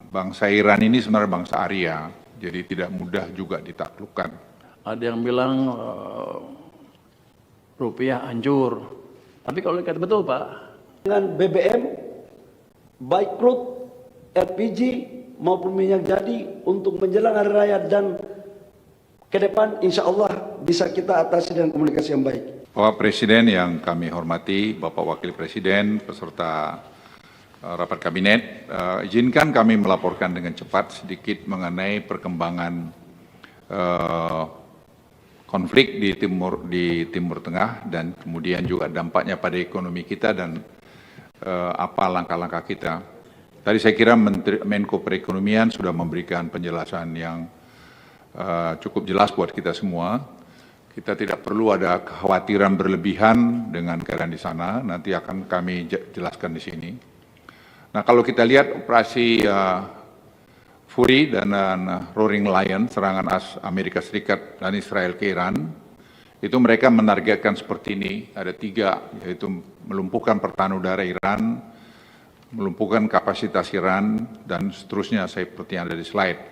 bangsa Iran ini sebenarnya bangsa Arya, jadi tidak mudah juga ditaklukkan. Ada yang bilang rupiah hancur. Tapi kalau lihat betul Pak, dengan BBM, baik crude, LPG maupun minyak jadi untuk menjelang hari raya dan ke depan insya Allah bisa kita atasi dengan komunikasi yang baik. Bapak Presiden yang kami hormati, Bapak Wakil Presiden, peserta rapat kabinet, izinkan kami melaporkan dengan cepat sedikit mengenai perkembangan konflik di Timur Tengah dan kemudian juga dampaknya pada ekonomi kita dan apa langkah-langkah kita. Tadi saya kira Menko Perekonomian sudah memberikan penjelasan yang cukup jelas buat kita semua. Kita tidak perlu ada kekhawatiran berlebihan dengan keadaan di sana. Nanti akan kami jelaskan di sini. Nah, kalau kita lihat operasi Fury dan Roaring Lion, serangan Amerika Serikat dan Israel ke Iran, itu mereka menargetkan seperti ini. Ada 3, yaitu melumpuhkan pertahanan udara Iran, melumpuhkan kapasitas Iran, dan seterusnya seperti yang ada di slide.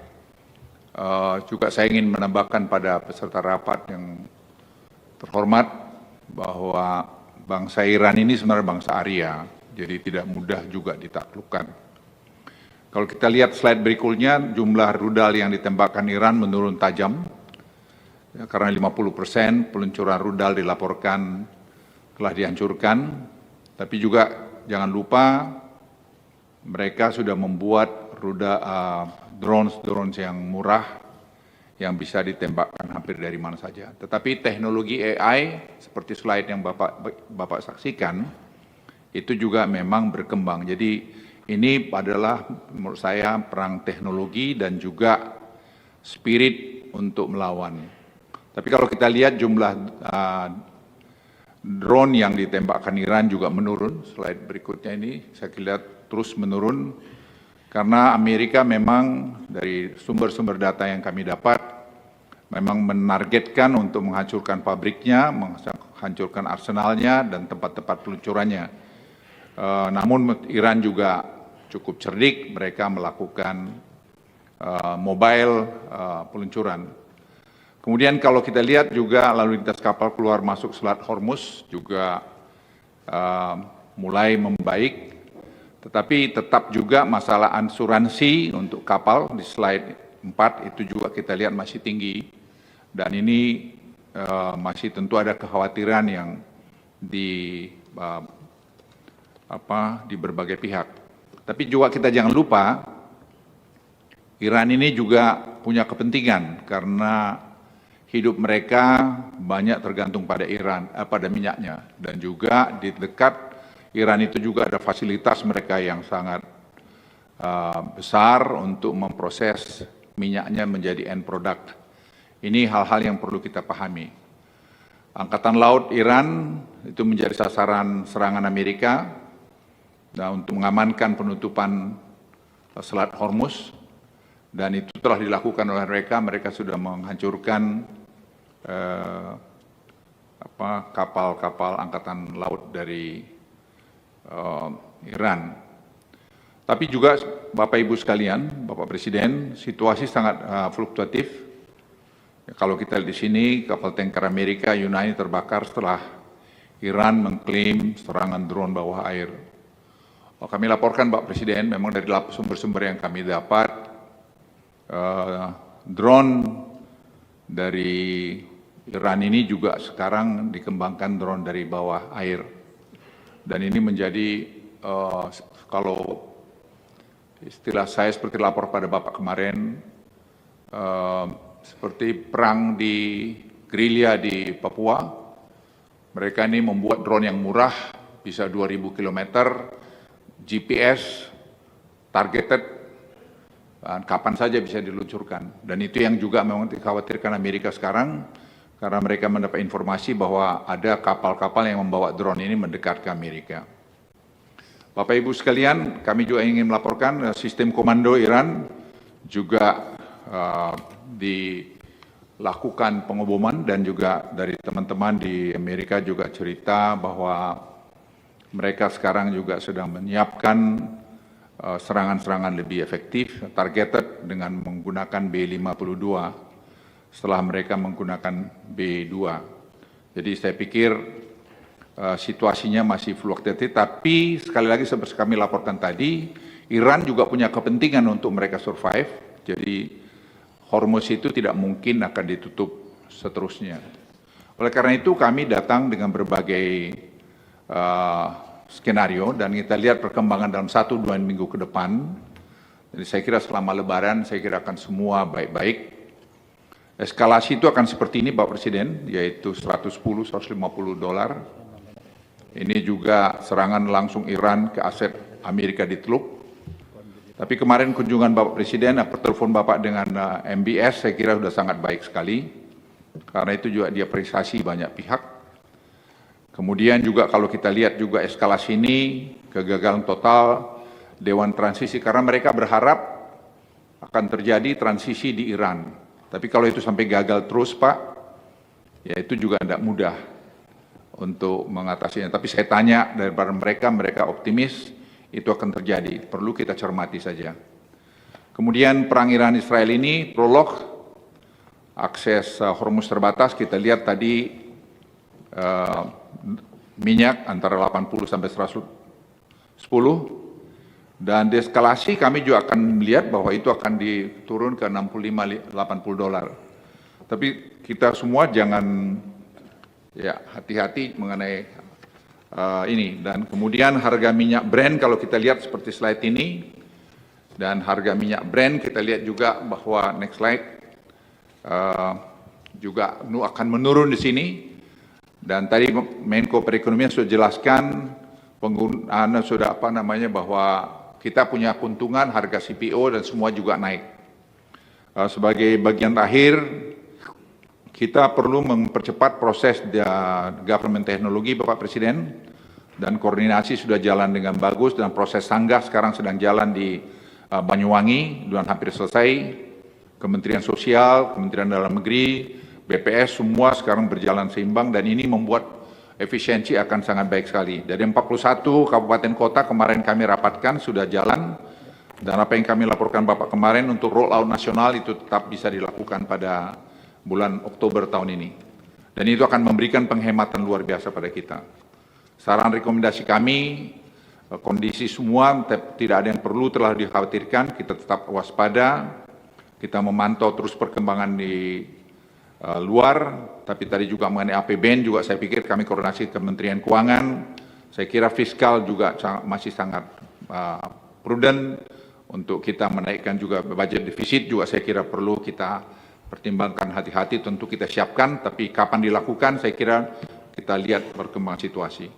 Juga saya ingin menambahkan pada peserta rapat yang terhormat bahwa bangsa Iran ini sebenarnya bangsa Arya, jadi tidak mudah juga ditaklukkan. Kalau kita lihat slide berikutnya, jumlah rudal yang ditembakkan Iran menurun tajam, ya, karena 50% peluncuran rudal dilaporkan telah dihancurkan, tapi juga jangan lupa mereka sudah membuat drones yang murah, yang bisa ditembakkan hampir dari mana saja. Tetapi teknologi AI, seperti slide yang Bapak saksikan, itu juga memang berkembang. Jadi ini adalah menurut saya perang teknologi dan juga spirit untuk melawan. Tapi kalau kita lihat jumlah drone yang ditembakkan Iran juga menurun. Slide berikutnya ini saya lihat terus menurun. Karena Amerika memang dari sumber-sumber data yang kami dapat, memang menargetkan untuk menghancurkan pabriknya, menghancurkan arsenalnya, dan tempat-tempat peluncurannya. Namun Iran juga cukup cerdik, mereka melakukan mobile peluncuran. Kemudian kalau kita lihat juga lalu lintas kapal keluar masuk Selat Hormuz juga mulai membaik. Tetapi tetap juga masalah asuransi untuk kapal di slide 4 itu juga kita lihat masih tinggi. Dan ini masih tentu ada kekhawatiran yang di berbagai pihak. Tapi juga kita jangan lupa, Iran ini juga punya kepentingan karena hidup mereka banyak tergantung pada pada minyaknya. Dan juga di dekat Iran itu juga ada fasilitas mereka yang sangat besar untuk memproses minyaknya menjadi end product. Ini hal-hal yang perlu kita pahami. Angkatan Laut Iran itu menjadi sasaran serangan Amerika untuk mengamankan penutupan Selat Hormuz, dan itu telah dilakukan oleh mereka. Mereka sudah menghancurkan kapal-kapal angkatan laut dari Iran. Tapi juga Bapak Ibu sekalian, Bapak Presiden, situasi sangat fluktuatif. Kalau kita lihat di sini, kapal tanker Amerika Yunani terbakar setelah Iran mengklaim serangan drone bawah air. Kami laporkan Bapak Presiden, memang dari sumber-sumber yang kami dapat, drone dari Iran ini juga sekarang dikembangkan drone dari bawah air. Dan ini menjadi, kalau istilah saya seperti lapor pada Bapak kemarin, seperti perang di gerilya di Papua. Mereka ini membuat drone yang murah, bisa 2.000 km, GPS, targeted, kapan saja bisa diluncurkan. Dan itu yang juga memang dikhawatirkan Amerika sekarang, karena mereka mendapat informasi bahwa ada kapal-kapal yang membawa drone ini mendekat ke Amerika. Bapak Ibu sekalian, kami juga ingin melaporkan sistem komando Iran juga dilakukan pengeboman, dan juga dari teman-teman di Amerika juga cerita bahwa mereka sekarang juga sedang menyiapkan serangan-serangan lebih efektif, targeted dengan menggunakan B-52 setelah mereka menggunakan B-2. Jadi saya pikir situasinya masih fluktuatif, tapi sekali lagi seperti kami laporkan tadi, Iran juga punya kepentingan untuk mereka survive, jadi Hormuz itu tidak mungkin akan ditutup seterusnya. Oleh karena itu kami datang dengan berbagai skenario dan kita lihat perkembangan dalam 1-2 minggu ke depan. Jadi saya kira selama Lebaran saya kira akan semua baik-baik. Eskalasi itu akan seperti ini Bapak Presiden, yaitu 110-150 dolar. Ini juga serangan langsung Iran ke aset Amerika di Teluk. Tapi kemarin kunjungan Bapak Presiden, pertelepon Bapak dengan MBS saya kira sudah sangat baik sekali. Karena itu juga diapresiasi banyak pihak. Kemudian juga kalau kita lihat juga eskalasi ini, kegagalan total Dewan Transisi, karena mereka berharap akan terjadi transisi di Iran. Tapi kalau itu sampai gagal terus Pak, ya itu juga tidak mudah untuk mengatasinya. Tapi saya tanya daripada mereka optimis itu akan terjadi, perlu kita cermati saja. Kemudian perang Iran-Israel ini, prolog, akses Hormuz terbatas, kita lihat tadi minyak antara 80 sampai 110, dan deeskalasi kami juga akan melihat bahwa itu akan diturun ke 65-80 dolar. Tapi kita semua jangan ya hati-hati mengenai ini. Dan kemudian harga minyak Brent kalau kita lihat seperti slide ini, dan harga minyak Brent kita lihat juga bahwa next slide juga akan menurun di sini. Dan tadi Menko Perekonomian sudah jelaskan penggunaan sudah bahwa kita punya keuntungan harga CPO dan semua juga naik. Sebagai bagian terakhir, kita perlu mempercepat proses government teknologi Bapak Presiden, dan koordinasi sudah jalan dengan bagus, dan proses sanggah sekarang sedang jalan di Banyuwangi dan hampir selesai. Kementerian Sosial, Kementerian Dalam Negeri, BPS semua sekarang berjalan seimbang, dan ini membuat efisiensi akan sangat baik sekali. Dari 41 kabupaten kota kemarin kami rapatkan sudah jalan, dan apa yang kami laporkan Bapak kemarin untuk roll out nasional itu tetap bisa dilakukan pada bulan Oktober tahun ini. Dan itu akan memberikan penghematan luar biasa pada kita. Saran rekomendasi kami, kondisi semua tidak ada yang perlu terlalu dikhawatirkan, kita tetap waspada, kita memantau terus perkembangan di luar, tapi tadi juga mengenai APBN juga saya pikir kami koordinasi Kementerian Keuangan, saya kira fiskal juga masih sangat prudent untuk kita menaikkan juga budget defisit juga saya kira perlu kita pertimbangkan hati-hati, tentu kita siapkan, tapi kapan dilakukan saya kira kita lihat perkembangan situasi.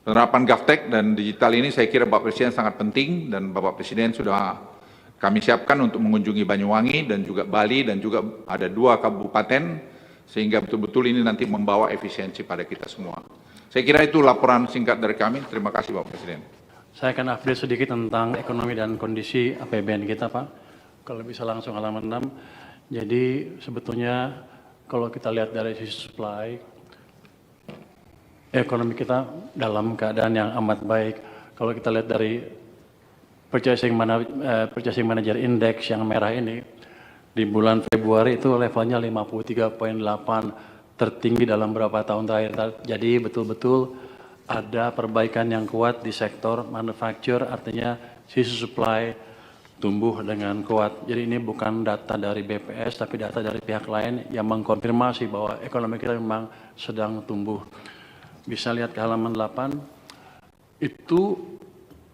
Penerapan GovTech dan digital ini saya kira Bapak Presiden sangat penting, dan Bapak Presiden sudah kami siapkan untuk mengunjungi Banyuwangi dan juga Bali, dan juga ada 2 kabupaten, sehingga betul-betul ini nanti membawa efisiensi pada kita semua. Saya kira itu laporan singkat dari kami. Terima kasih Bapak Presiden. Saya akan update sedikit tentang ekonomi dan kondisi APBN kita Pak. Kalau bisa langsung halaman 6. Jadi sebetulnya kalau kita lihat dari sisi supply, ekonomi kita dalam keadaan yang amat baik. Kalau kita lihat dari Purchasing Manager Index yang merah ini, di bulan Februari itu levelnya 53,8, tertinggi dalam beberapa tahun terakhir. Jadi betul-betul ada perbaikan yang kuat di sektor manufaktur, artinya sisi supply tumbuh dengan kuat. Jadi ini bukan data dari BPS, tapi data dari pihak lain yang mengkonfirmasi bahwa ekonomi kita memang sedang tumbuh. Bisa lihat ke halaman 8, itu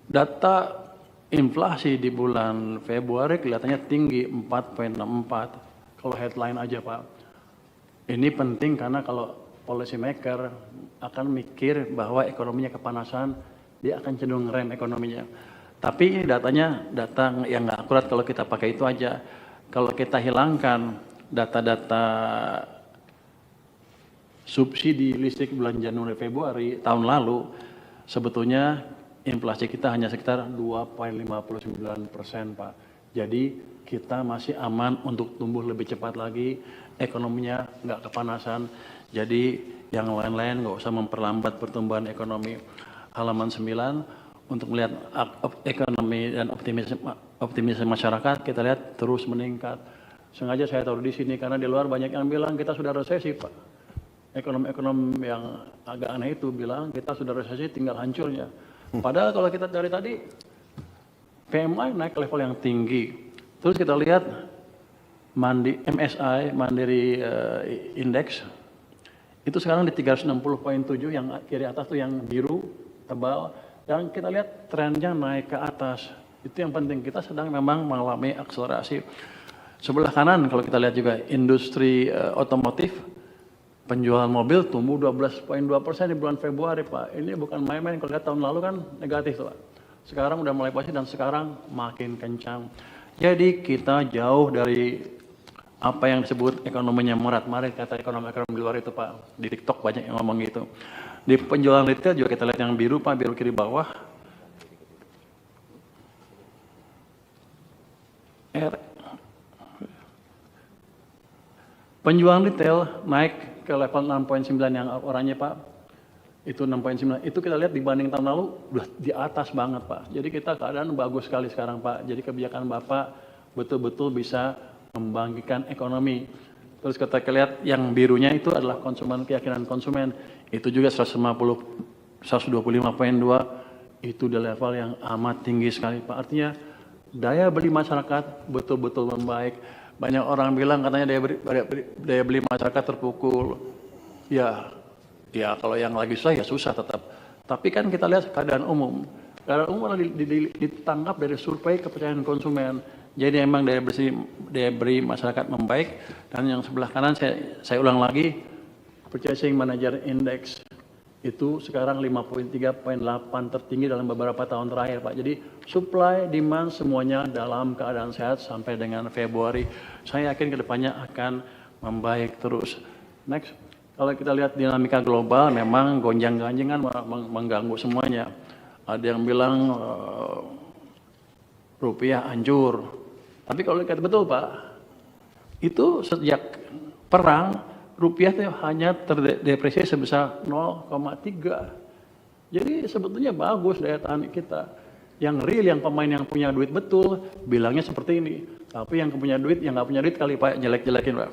data inflasi di bulan Februari kelihatannya tinggi 4,64. Kalau headline aja Pak. Ini penting karena kalau policy maker akan mikir bahwa ekonominya kepanasan, dia akan cenderung rem ekonominya. Tapi datanya data yang nggak akurat kalau kita pakai itu aja. Kalau kita hilangkan data-data subsidi listrik bulan Januari Februari tahun lalu, sebetulnya inflasi kita hanya sekitar 2,59% Pak. Jadi kita masih aman untuk tumbuh lebih cepat lagi, ekonominya nggak kepanasan. Jadi yang lain-lain nggak usah memperlambat pertumbuhan ekonomi. Halaman 9, untuk melihat ekonomi dan optimisme masyarakat, kita lihat terus meningkat. Sengaja saya taruh di sini karena di luar banyak yang bilang kita sudah resesi, Pak. Ekonom-ekonom yang agak aneh itu bilang kita sudah resesi, tinggal hancurnya. Padahal kalau kita dari tadi PMI naik ke level yang tinggi. Terus kita lihat MSI, Mandiri Index, itu sekarang di 360,7, yang kiri atas tuh yang biru, tebal. Dan kita lihat trennya naik ke atas. Itu yang penting, kita sedang memang mengalami akselerasi. Sebelah kanan kalau kita lihat juga industri otomotif, penjualan mobil tumbuh 12,2% di bulan Februari, Pak. Ini bukan main-main, kalau lihat tahun lalu kan negatif, Pak. Sekarang udah mulai positif dan sekarang makin kencang. Jadi kita jauh dari apa yang disebut ekonominya morat-marit, kata ekonom-ekonom di luar itu, Pak. Di TikTok banyak yang ngomong gitu. Di penjualan retail juga kita lihat yang biru, Pak, biru kiri bawah. Penjualan retail naik ke level 6,9 yang oranye, Pak. Itu 6,9. Itu kita lihat dibanding tahun lalu udah di atas banget, Pak. Jadi kita keadaan bagus sekali sekarang, Pak. Jadi kebijakan Bapak betul-betul bisa membangkitkan ekonomi. Terus kita lihat yang birunya itu adalah keyakinan konsumen. Itu juga 125,2. Itu di level yang amat tinggi sekali, Pak. Artinya daya beli masyarakat betul-betul membaik. Banyak orang bilang katanya daya beli masyarakat terpukul. Ya kalau yang lagi susah ya susah tetap. Tapi kan kita lihat keadaan umum. Keadaan umum ditangkap dari survei kepercayaan konsumen. Jadi memang daya beli masyarakat membaik. Dan yang sebelah kanan saya ulang lagi, Purchasing Manager Index itu sekarang 53,8 tertinggi dalam beberapa tahun terakhir, Pak. Jadi supply, demand semuanya dalam keadaan sehat sampai dengan Februari. Saya yakin kedepannya akan membaik terus. Next, kalau kita lihat dinamika global memang gonjang-ganjing kan mengganggu semuanya. Ada yang bilang rupiah hancur. Tapi kalau lihat betul, Pak, itu sejak perang rupiah itu hanya terdepresiasi sebesar 0,3. Jadi sebetulnya bagus daya tahan kita. Yang real, yang pemain yang punya duit betul, bilangnya seperti ini. Tapi yang punya duit, yang nggak punya duit kali, Pak, jelek-jelekin, Pak.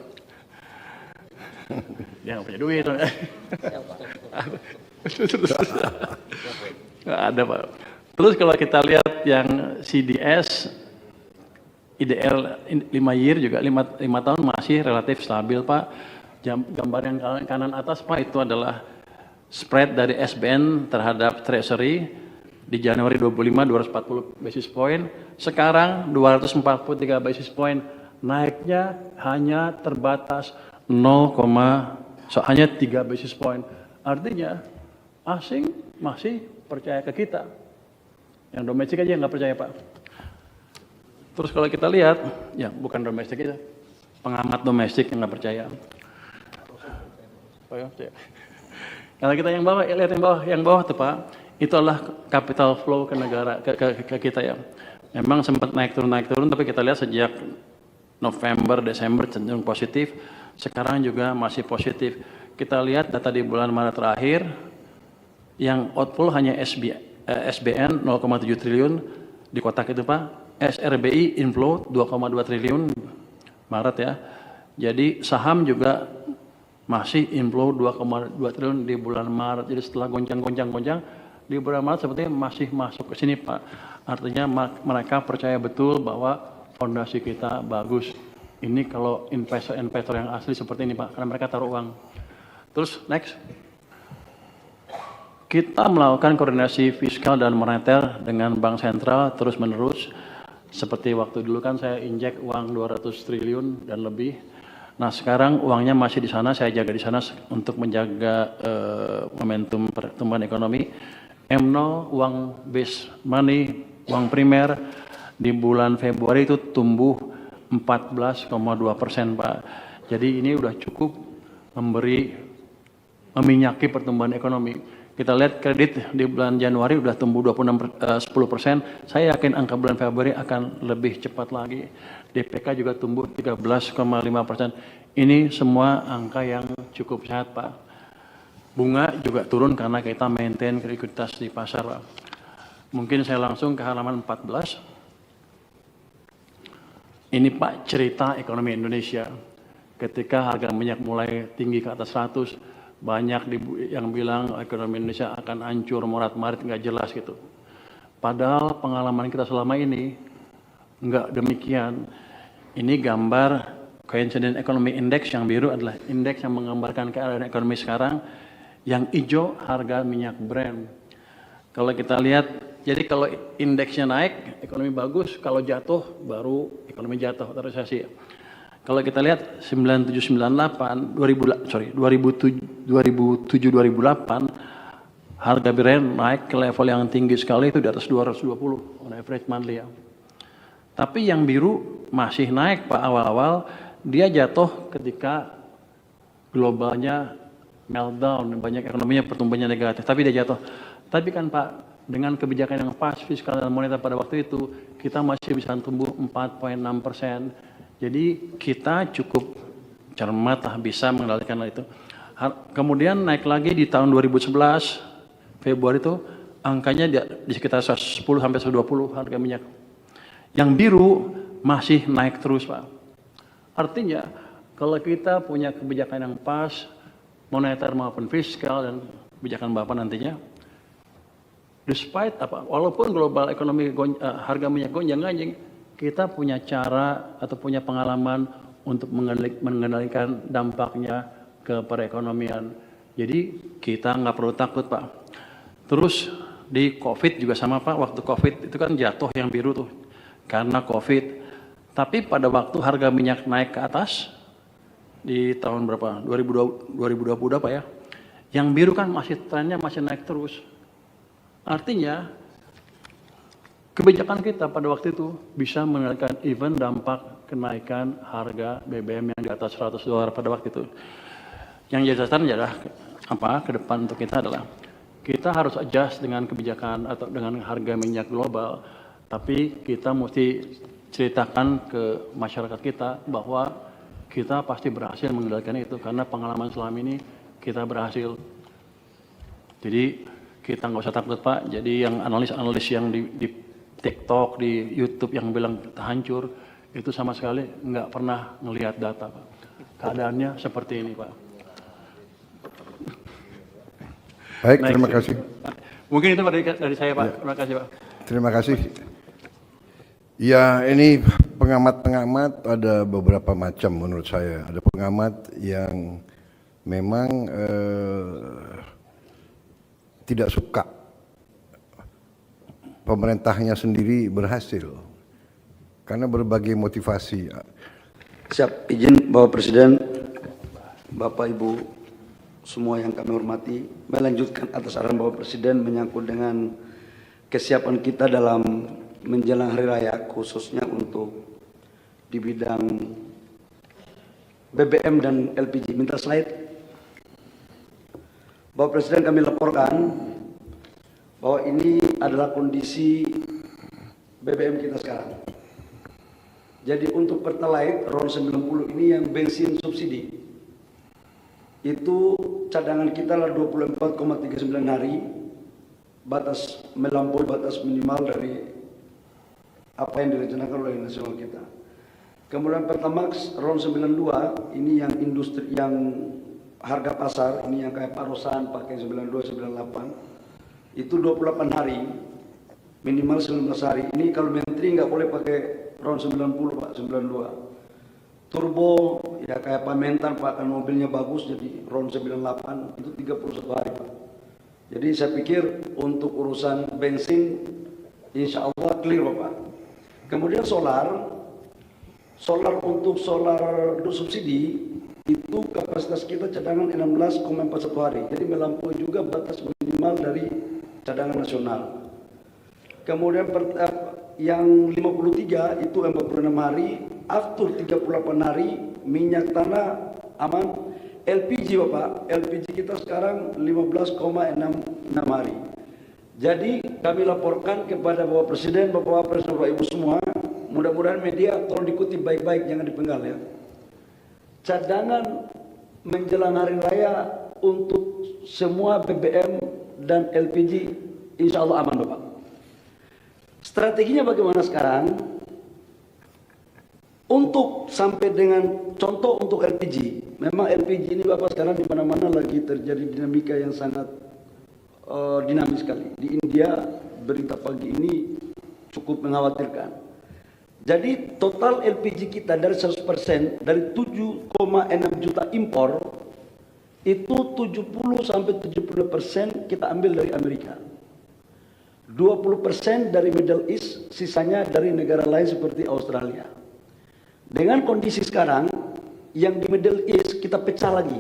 Dia nggak punya duit. Nggak ada, Pak. Terus kalau kita lihat yang CDS, IDL 5 year juga 5 tahun masih relatif stabil, Pak. Gambar yang kanan atas, Pak, itu adalah spread dari SBN terhadap Treasury di Januari 25 240 basis point, sekarang 243 basis point, naiknya hanya terbatas hanya 3 basis point. Artinya asing masih percaya ke kita. Yang domestik aja nggak percaya, Pak. Terus kalau kita lihat, ya bukan domestik itu, pengamat domestik yang nggak percaya. Kalau kita yang bawah, lihat yang bawah tuh, Pak, itu adalah capital flow ke negara, ke kita ya. Memang sempat naik turun, tapi kita lihat sejak November, Desember cenderung positif, sekarang juga masih positif. Kita lihat data di bulan Maret terakhir, yang outflow hanya SBN 0,7 triliun di kotak itu, Pak. SRBI inflow 2,2 triliun Maret ya. Jadi saham juga masih inflow 2,2 triliun di bulan Maret. Jadi setelah goncang di bulan Maret sepertinya masih masuk ke sini, Pak. Artinya mereka percaya betul bahwa fondasi kita bagus. Ini kalau investor yang asli seperti ini, Pak, karena mereka taruh uang. Terus next, kita melakukan koordinasi fiskal dan moneter dengan Bank Sentral terus menerus. Seperti waktu dulu kan saya injek uang 200 triliun dan lebih. Nah sekarang uangnya masih di sana, saya jaga di sana untuk menjaga momentum pertumbuhan ekonomi. M0, uang base money, uang primer di bulan Februari itu tumbuh 14,2%, Pak. Jadi ini udah cukup meminyaki pertumbuhan ekonomi. Kita lihat kredit di bulan Januari udah tumbuh 10%. Saya yakin angka bulan Februari akan lebih cepat lagi. DPK juga tumbuh 13,5%. Ini semua angka yang cukup sehat, Pak. Bunga juga turun karena kita maintain likuiditas di pasar, Pak. Mungkin saya langsung ke halaman 14. Ini Pak cerita ekonomi Indonesia. Ketika harga minyak mulai tinggi ke atas 100, banyak yang bilang ekonomi Indonesia akan hancur, morat-marit, nggak jelas gitu. Padahal pengalaman kita selama ini nggak demikian. Ini gambar Coincident Economy Index, yang biru adalah indeks yang menggambarkan keadaan ekonomi sekarang. Yang hijau harga minyak Brent. Kalau kita lihat, jadi kalau indeksnya naik, ekonomi bagus. Kalau jatuh, baru ekonomi jatuh atau resesi. Kalau kita lihat 2007-2008, harga Brent naik ke level yang tinggi sekali, itu di atas 220 on average monthly ya. Tapi yang biru masih naik Pak awal-awal, dia jatuh ketika globalnya meltdown, banyak ekonominya pertumbuhannya negatif, tapi dia jatuh. Tapi kan Pak, dengan kebijakan yang pas fiskal dan moneter pada waktu itu, kita masih bisa tumbuh 4,6%. Jadi kita cukup cermat lah, bisa mengendalikan hal itu. Kemudian naik lagi di tahun 2011, Februari itu, angkanya di sekitar 10-120 harga minyak. Yang biru masih naik terus Pak. Artinya, kalau kita punya kebijakan yang pas, moneter maupun fiskal dan kebijakan Bapak nantinya, despite walaupun global ekonomi harga minyak gonjang-ganjing, kita punya cara atau punya pengalaman untuk mengendalikan dampaknya ke perekonomian. Jadi kita nggak perlu takut Pak. Terus di COVID juga sama Pak, waktu COVID itu kan jatuh yang biru tuh karena COVID. Tapi pada waktu harga minyak naik ke atas, di tahun berapa? 2020 Pak ya. Yang biru kan trennya masih naik terus. Artinya kebijakan kita pada waktu itu bisa mengendalikan even dampak kenaikan harga BBM yang di atas $100 pada waktu itu. Yang jadi catatan adalah ke depan untuk kita adalah kita harus adjust dengan kebijakan atau dengan harga minyak global, tapi kita mesti ceritakan ke masyarakat kita bahwa kita pasti berhasil mengendalikan itu karena pengalaman selama ini kita berhasil. Jadi kita nggak usah takut Pak. Jadi yang analis-analis yang di TikTok, di YouTube yang bilang kita hancur, itu sama sekali nggak pernah ngelihat data Pak. Keadaannya seperti ini Pak. Baik, terima kasih. Mungkin itu dari saya Pak. Terima kasih Pak. Terima kasih. Ya, ini pengamat-pengamat ada beberapa macam menurut saya. Ada pengamat yang memang tidak suka pemerintahnya sendiri berhasil karena berbagai motivasi. Siap, izin Bapak Presiden, Bapak Ibu semua yang kami hormati, melanjutkan atas arahan Bapak Presiden menyangkut dengan kesiapan kita dalam menjelang hari raya, khususnya untuk di bidang BBM dan LPG. Minta slide. Bapak Presiden, kami laporkan bahwa ini adalah kondisi BBM kita sekarang. Jadi untuk Pertalite RON 90 ini yang bensin subsidi, itu cadangan kita adalah 24,39 hari, batas melampaui batas minimal dari apa yang direncanakan oleh nasional kita. Kemudian Pertamax RON 92 ini yang industri yang harga pasar, ini yang kayak Parosan pakai 92, 98, itu 28 hari, minimal 19 hari. Ini kalau menteri nggak boleh pakai RON 90 Pak, 92. Turbo ya kayak Pak Mentan pakai mobilnya bagus jadi RON 98 itu 31 hari Pak. Jadi saya pikir untuk urusan bensin insya Allah clear Bapak. Kemudian solar untuk solar subsidi itu kapasitas kita cadangan 16,41 hari. Jadi melampaui juga batas minimal dari cadangan nasional. Kemudian yang 53 itu 46 hari, after 38 hari, minyak tanah aman. LPG Bapak, LPG kita sekarang 15,66 hari. Jadi kami laporkan kepada Bapak Presiden, Bapak Wapres, Bapak Ibu semua, mudah-mudahan media tolong dikutip baik-baik, jangan dipenggal ya. Cadangan menjelang hari raya untuk semua BBM dan LPG insya Allah aman Bapak. Strateginya bagaimana sekarang? Untuk sampai dengan contoh untuk LPG, memang LPG ini Bapak sekarang di mana-mana lagi terjadi dinamika yang sangat dinamis sekali. Di India berita pagi ini cukup mengkhawatirkan. Jadi total LPG kita dari 100% dari 7,6 juta impor itu 70 sampai 70% kita ambil dari Amerika. 20% dari Middle East, sisanya dari negara lain seperti Australia. Dengan kondisi sekarang, yang di Middle East kita pecah lagi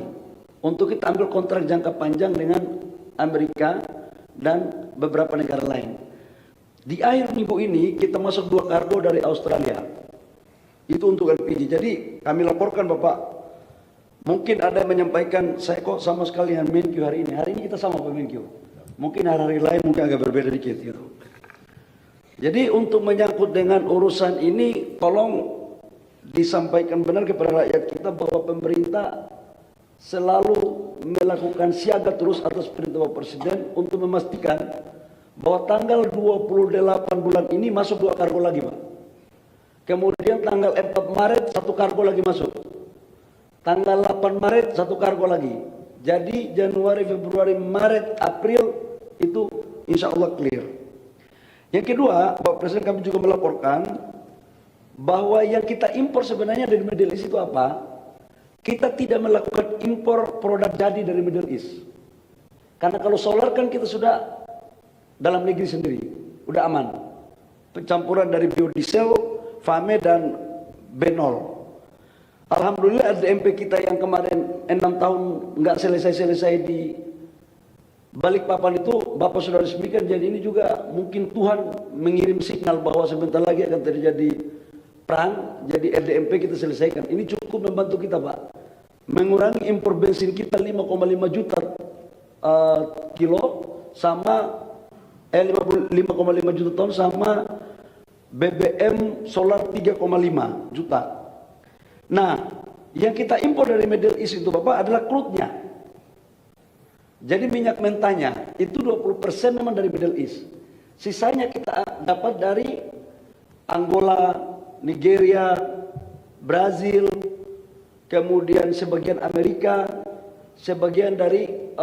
untuk kita ambil kontrak jangka panjang dengan Amerika dan beberapa negara lain. Di akhir minggu ini kita masuk 2 kargo dari Australia. Itu untuk LPG. Jadi kami laporkan Bapak, mungkin ada yang menyampaikan, saya kok sama sekali dengan Menkyu hari ini. Hari ini kita sama Pak Menkyu. Mungkin hari-hari lain mungkin agak berbeda dikit gitu. Jadi untuk menyangkut dengan urusan ini, tolong disampaikan benar kepada rakyat kita bahwa pemerintah selalu melakukan siaga terus atas perintah Bapak Presiden untuk memastikan bahwa tanggal 28 bulan ini masuk 2 kargo lagi Pak. Kemudian tanggal 4 Maret 1 kargo lagi masuk. Tanggal 8 Maret 1 kargo lagi. Jadi Januari, Februari, Maret, April itu insya Allah clear. Yang kedua, Bapak Presiden kami juga melaporkan bahwa yang kita impor sebenarnya dari Middle East itu apa? Kita tidak melakukan impor produk jadi dari Middle East. Karena kalau solar kan kita sudah dalam negeri sendiri, udah aman. Pencampuran dari biodiesel, FAME dan benol. Alhamdulillah RDMP kita yang kemarin 6 tahun nggak selesai-selesai di Balikpapan itu Bapak sudah resmikan. Jadi ini juga mungkin Tuhan mengirim signal bahwa sebentar lagi akan terjadi perang, jadi RDMP kita selesaikan. Ini cukup membantu kita Pak, mengurangi impor bensin kita 5,5 juta kilo sama 5,5 juta ton sama BBM solar 3,5 juta. Nah, yang kita impor dari Middle East itu Bapak adalah crude-nya. Jadi minyak mentahnya itu 20% memang dari Middle East. Sisanya kita dapat dari Angola, Nigeria, Brazil, kemudian sebagian Amerika, sebagian dari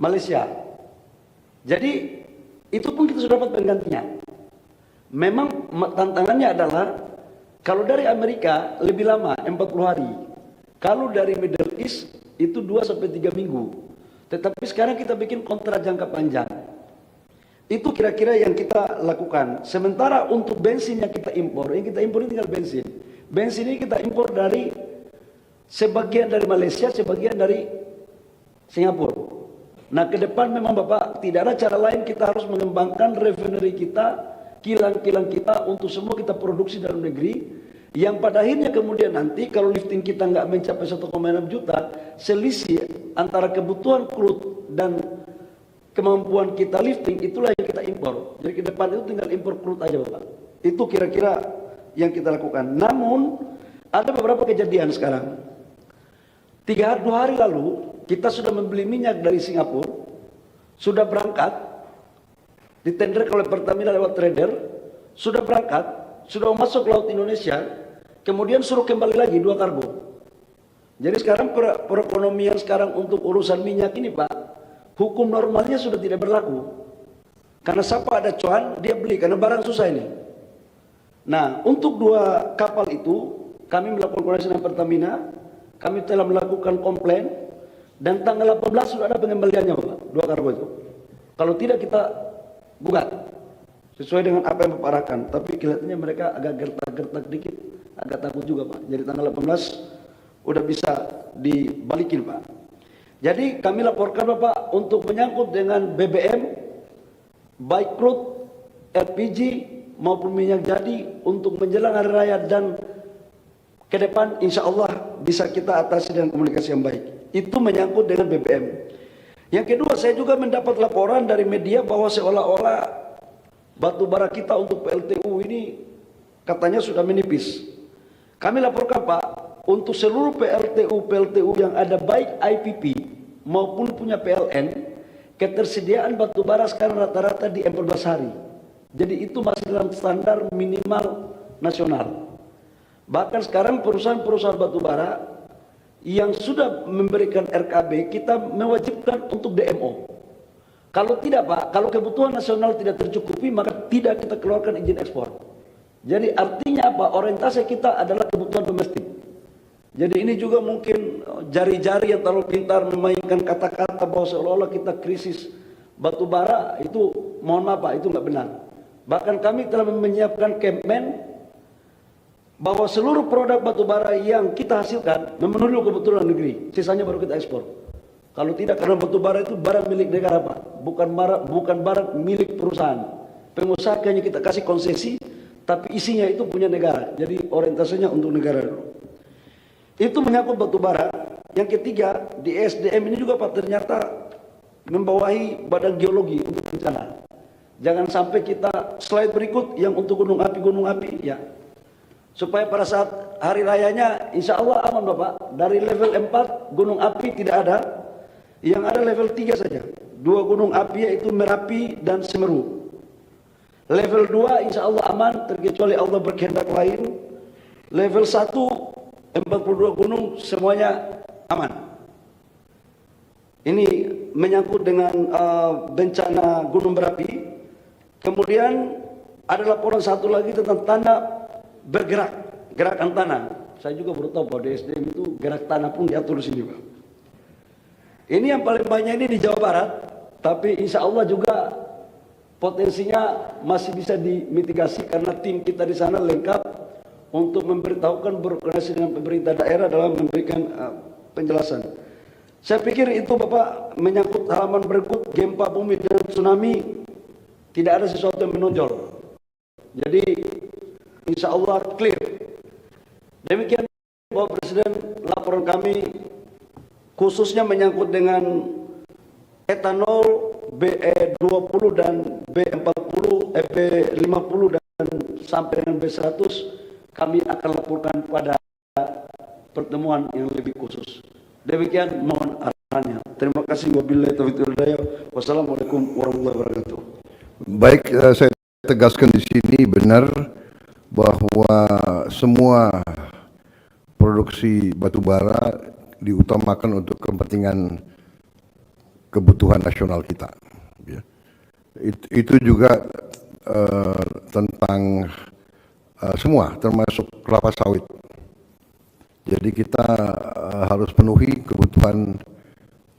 Malaysia. Jadi itu pun kita sudah dapat penggantinya. Memang tantangannya adalah kalau dari Amerika lebih lama 40 hari. Kalau dari Middle East itu 2 sampai 3 minggu. Tetapi sekarang kita bikin kontrak jangka panjang. Itu kira-kira yang kita lakukan. Sementara untuk bensin yang kita impor ini tinggal bensin. Bensin ini kita impor dari sebagian dari Malaysia, sebagian dari Singapura. Nah, ke depan memang Bapak tidak ada cara lain, kita harus mengembangkan refinery kita, kilang-kilang kita untuk semua kita produksi dalam negeri. Yang pada akhirnya kemudian nanti kalau lifting kita nggak mencapai 1,6 juta, selisih antara kebutuhan crude dan kemampuan kita lifting itulah yang kita impor. Jadi ke depan itu tinggal impor crude aja Bapak. Itu kira-kira yang kita lakukan. Namun ada beberapa kejadian sekarang. 2 hari lalu kita sudah membeli minyak dari Singapura, sudah berangkat, ditenderkan oleh Pertamina lewat trader, sudah berangkat, sudah masuk laut Indonesia, kemudian suruh kembali lagi 2 kargo. Jadi sekarang perekonomian sekarang untuk urusan minyak ini Pak, hukum normalnya sudah tidak berlaku. Karena siapa ada cuan, dia beli, karena barang susah ini. Nah, untuk 2 kapal itu, kami melakukan koordinasi dengan Pertamina, kami telah melakukan komplain, dan tanggal 18 sudah ada pengembaliannya Bapak, 2 kargo itu. Kalau tidak kita gugat, sesuai dengan apa yang Bapak arahkan. Tapi kelihatannya mereka agak gertak-gertak dikit, agak takut juga Pak. Jadi tanggal 18 udah bisa dibalikin Pak. Jadi kami laporkan Bapak untuk menyangkut dengan BBM, baik crude, LPG maupun minyak jadi untuk menjelang hari raya dan ke depan insya Allah bisa kita atasi dengan komunikasi yang baik. Itu menyangkut dengan BBM. Yang kedua, saya juga mendapat laporan dari media bahwa seolah-olah batu bara kita untuk PLTU ini katanya sudah menipis. Kami laporkan Pak, untuk seluruh PLTU yang ada baik IPP maupun punya PLN, ketersediaan batu bara sekarang rata-rata di 14 hari. Jadi itu masih dalam standar minimal nasional. Bahkan sekarang perusahaan-perusahaan batu bara yang sudah memberikan RKB, kita mewajibkan untuk DMO. Kalau tidak Pak, kalau kebutuhan nasional tidak tercukupi, maka tidak kita keluarkan izin ekspor. Jadi artinya apa? Orientasi kita adalah kebutuhan domestik. Jadi ini juga mungkin jari-jari yang terlalu pintar memainkan kata-kata bahwa seolah-olah kita krisis batu bara, itu mohon maaf Pak, itu nggak benar. Bahkan kami telah menyiapkan campaign bahwa seluruh produk batu bara yang kita hasilkan memenuhi kebutuhan negeri, sisanya baru kita ekspor. Kalau tidak, karena batu bara itu barang milik negara Pak, bukan barang milik perusahaan. Pengusaha hanya kita kasih konsesi, tapi isinya itu punya negara. Jadi orientasinya untuk negara dulu. Itu menyangkut batu bara. Yang ketiga, di SDM ini juga Pak ternyata membawahi badan geologi untuk bencana. Jangan sampai kita slide berikut yang untuk gunung api ya. Supaya pada saat hari rayanya insya Allah aman Bapak. Dari level 4 gunung api tidak ada. Yang ada level 3 saja. 2 gunung api yaitu Merapi dan Semeru. Level 2 insya Allah aman terkecuali Allah berkehendak lain. Level 1 42 gunung semuanya aman. Ini menyangkut dengan bencana gunung berapi. Kemudian ada laporan satu lagi tentang tanah bergerak, gerakan tanah. Saya juga baru tahu bahwa di SDM itu gerak tanah pun diatur di sini Pak. Ini yang paling banyak ini di Jawa Barat, tapi insya Allah juga potensinya masih bisa dimitigasi karena tim kita di sana lengkap untuk memberitahukan, berkoordinasi dengan pemerintah daerah dalam memberikan penjelasan. Saya pikir itu Bapak menyangkut halaman berikut gempa bumi dan tsunami, tidak ada sesuatu yang menonjol. Jadi insya Allah clear. Demikian Bapak Presiden laporan kami khususnya menyangkut dengan etanol BE20 dan B40, B50 dan sampai dengan B100 kami akan laporkan pada pertemuan yang lebih khusus. Demikian mohon arahannya. Terima kasih. Wabillahi taufiq wal hidayah. Wassalamualaikum warahmatullahi wabarakatuh. Baik, saya tegaskan di sini benar bahwa semua produksi batu bara diutamakan untuk kepentingan kebutuhan nasional kita. Ya. Itu juga tentang semua, termasuk kelapa sawit. Jadi kita harus penuhi kebutuhan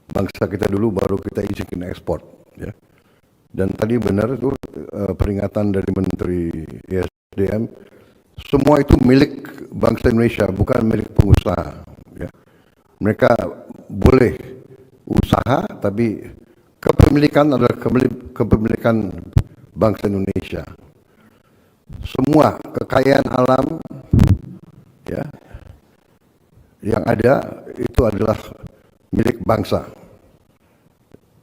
bangsa kita dulu, baru kita izinkan ekspor. Ya. Dan tadi benar itu peringatan dari Menteri ESDM, semua itu milik bangsa Indonesia, bukan milik pengusaha. Ya. Mereka boleh usaha, tapi kepemilikan adalah kepemilikan bangsa Indonesia. Semua kekayaan alam ya, yang ada itu adalah milik bangsa.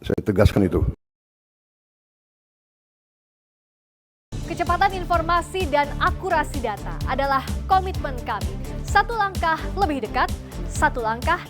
Saya tegaskan itu. Kecepatan informasi dan akurasi data adalah komitmen kami. Satu langkah lebih dekat, satu langkah